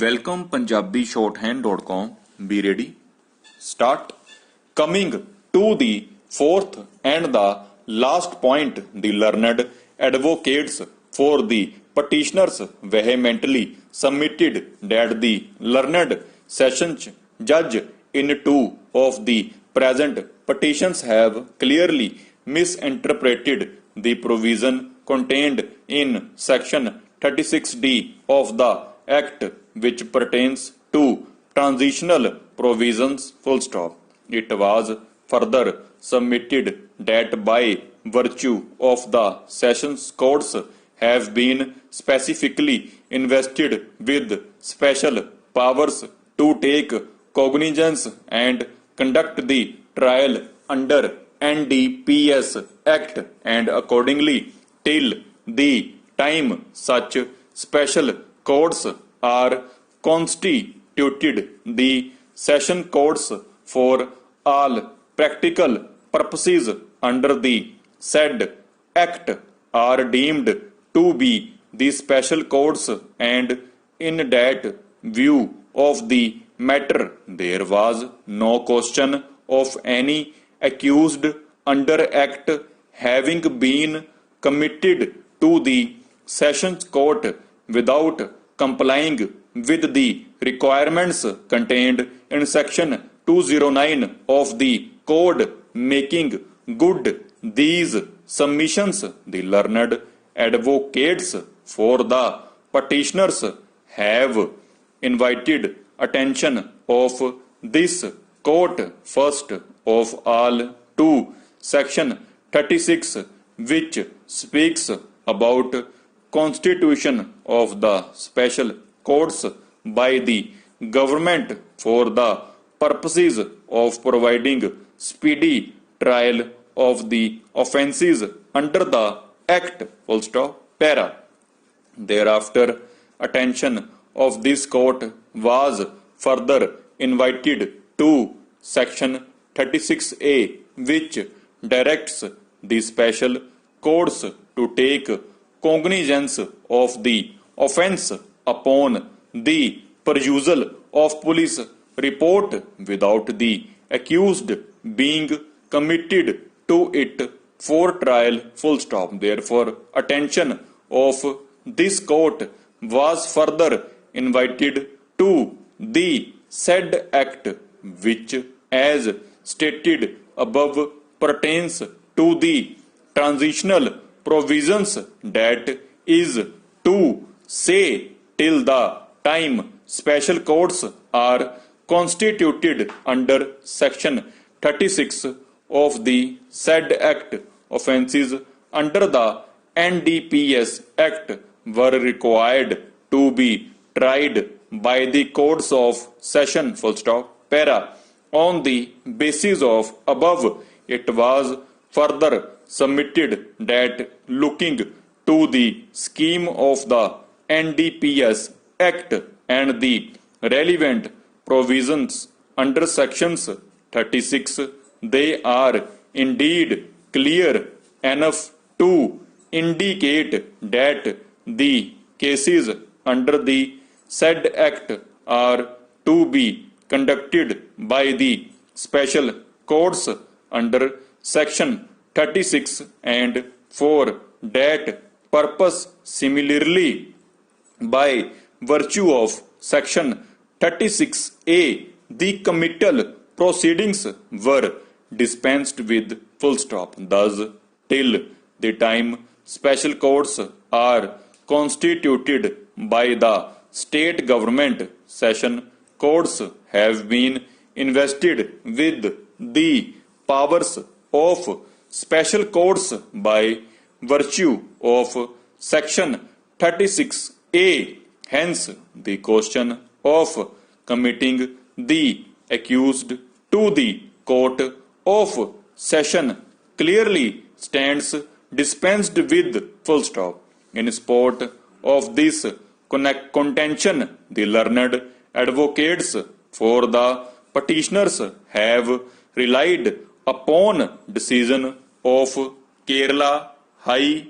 Welcome punjabishorthand.com. Be ready. Start. Coming to the fourth and the last point, the learned advocates for the petitioners vehemently submitted that the learned sessions judge in two of the present petitions have clearly misinterpreted the provision contained in section 36D of the Act which pertains to transitional provisions full stop. It was further submitted that by virtue of the sessions courts have been specifically invested with special powers to take cognizance and conduct the trial under NDPS Act, and accordingly till the time such special courts are constituted, the session courts for all practical purposes under the said Act are deemed to be the special courts, and in that view of the matter there was no question of any accused under Act having been committed to the Sessions Court without complying with the requirements contained in Section 209 of the Code. Making good these submissions, the learned advocates for the petitioners have invited attention of this court first of all to Section 36, which speaks about constitution of the special courts by the government for the purposes of providing speedy trial of the offences under the Act full stop para. Thereafter attention of this court was further invited to Section 36A, which directs the special courts to take cognizance of the offence upon the perusal of police report without the accused being committed to it for trial full stop. Therefore, attention of this court was further invited to the said Act, which, as stated above, pertains to the transitional provisions, that is to say till the time special courts are constituted under Section 36 of the said Act. Offences under the NDPS Act were required to be tried by the courts of session full stop para. On the basis of above, it was further submitted that looking to the scheme of the NDPS Act and the relevant provisions under sections 36, they are indeed clear enough to indicate that the cases under the said Act are to be conducted by the special courts under Section 36, and for that purpose similarly by virtue of Section 36A the committal proceedings were dispensed with full stop. Thus, till the time special courts are constituted by the state government, session courts have been invested with the powers of special courts by virtue of Section 36A. Hence, the question of committing the accused to the court of session clearly stands dispensed with full stop. In support of this contention, the learned advocates for the petitioners have relied upon decision of Kerala High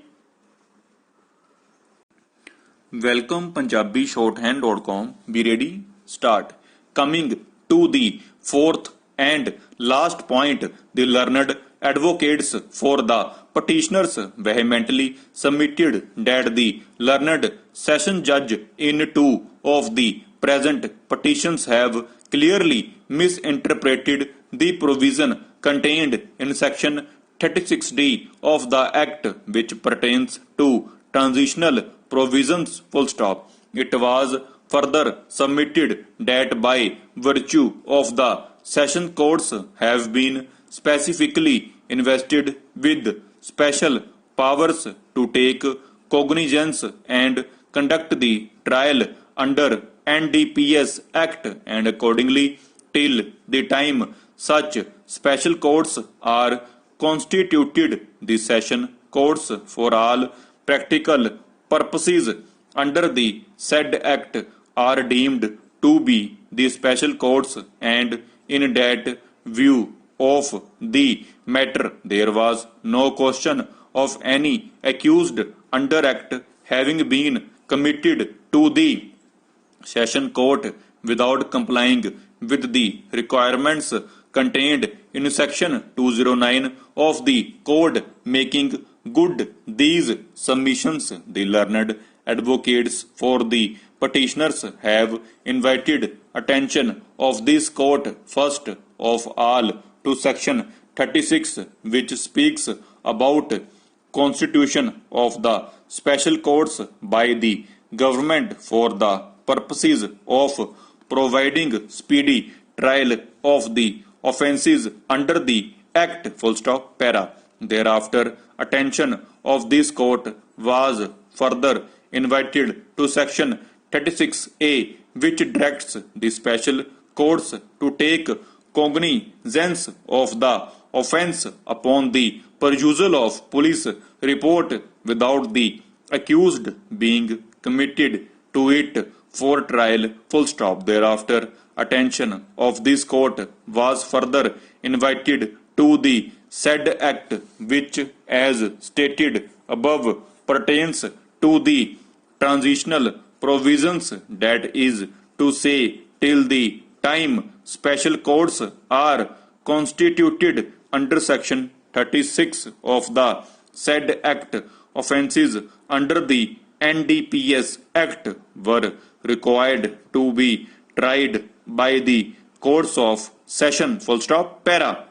Welcome punjabishorthand.com. Be ready. Start. Coming to the fourth and last point, the learned advocates for the petitioners vehemently submitted that the learned session judge in two of the present petitions have clearly misinterpreted the provision contained in section 36D of the Act which pertains to transitional provisions full stop. It was further submitted that by virtue of the session courts have been specifically invested with special powers to take cognizance and conduct the trial under NDPS Act and accordingly till the time such special courts are constituted, the session courts for all practical purposes under the said act are deemed to be the special courts, and in that view of the matter there was no question of any accused under act having been committed to the session court without complying with the requirements contained in section 209 of the code. Making good these submissions, the learned advocates for the petitioners have invited attention of this court first of all to section 36 which speaks about constitution of the special courts by the government for the purposes of providing speedy trial of the offences under the act full stop para. Thereafter attention of this court was further invited to section 36A which directs the special courts to take cognizance of the offence upon the perusal of police report without the accused being committed to it for trial full stop. Thereafter attention of this court was further invited to the said act which as stated above pertains to the transitional provisions, that is to say till the time special courts are constituted under section 36 of the said act. Offences under the NDPS Act were required to be tried by the courts of session full stop para.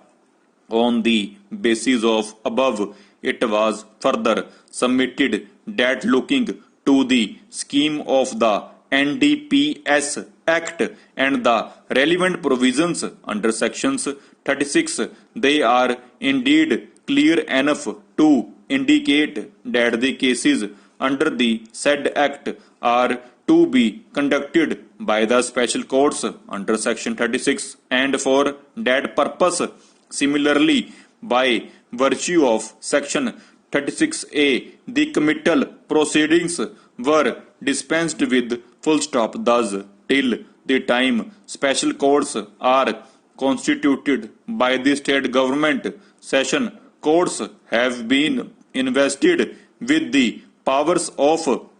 On the basis of above, it was further submitted that looking to the scheme of the NDPS Act and the relevant provisions under sections 36, they are indeed clear enough to indicate that the cases under the said act are to be conducted by the special courts under section 36, and for that purpose similarly by virtue of section 36A the committal proceedings were dispensed with full stop. Thus till the time special courts are constituted by the state government, session courts have been invested with the powers of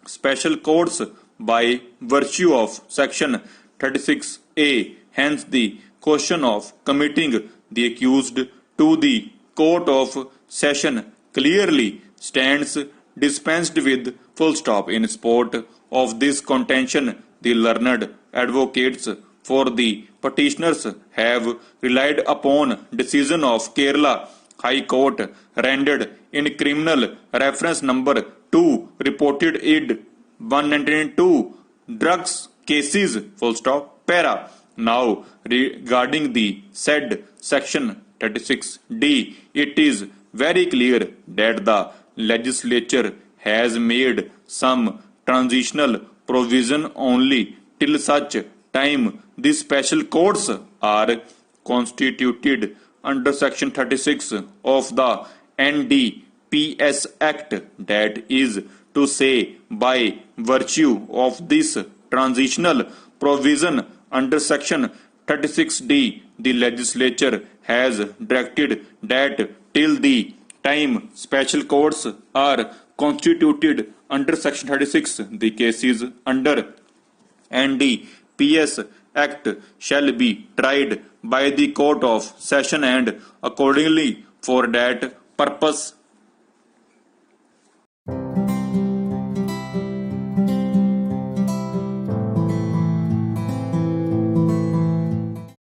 special courts by virtue of section 36A. Hence the question of committing the accused to the court of session clearly stands dispensed with full stop. In support of this contention, the learned advocates for the petitioners have relied upon decision of Kerala High Court rendered in criminal reference number 2 reported id 192 drugs cases full stop para. Now regarding the said section 36D, it is very clear that the legislature has made some transitional provision only till such time the special courts are constituted under section 36 of the NDPS Act, that is to say by virtue of this transitional provision under section 36D the legislature has directed that till the time special courts are constituted under section 36, the cases under NDPS Act shall be tried by the Court of Session and accordingly for that purpose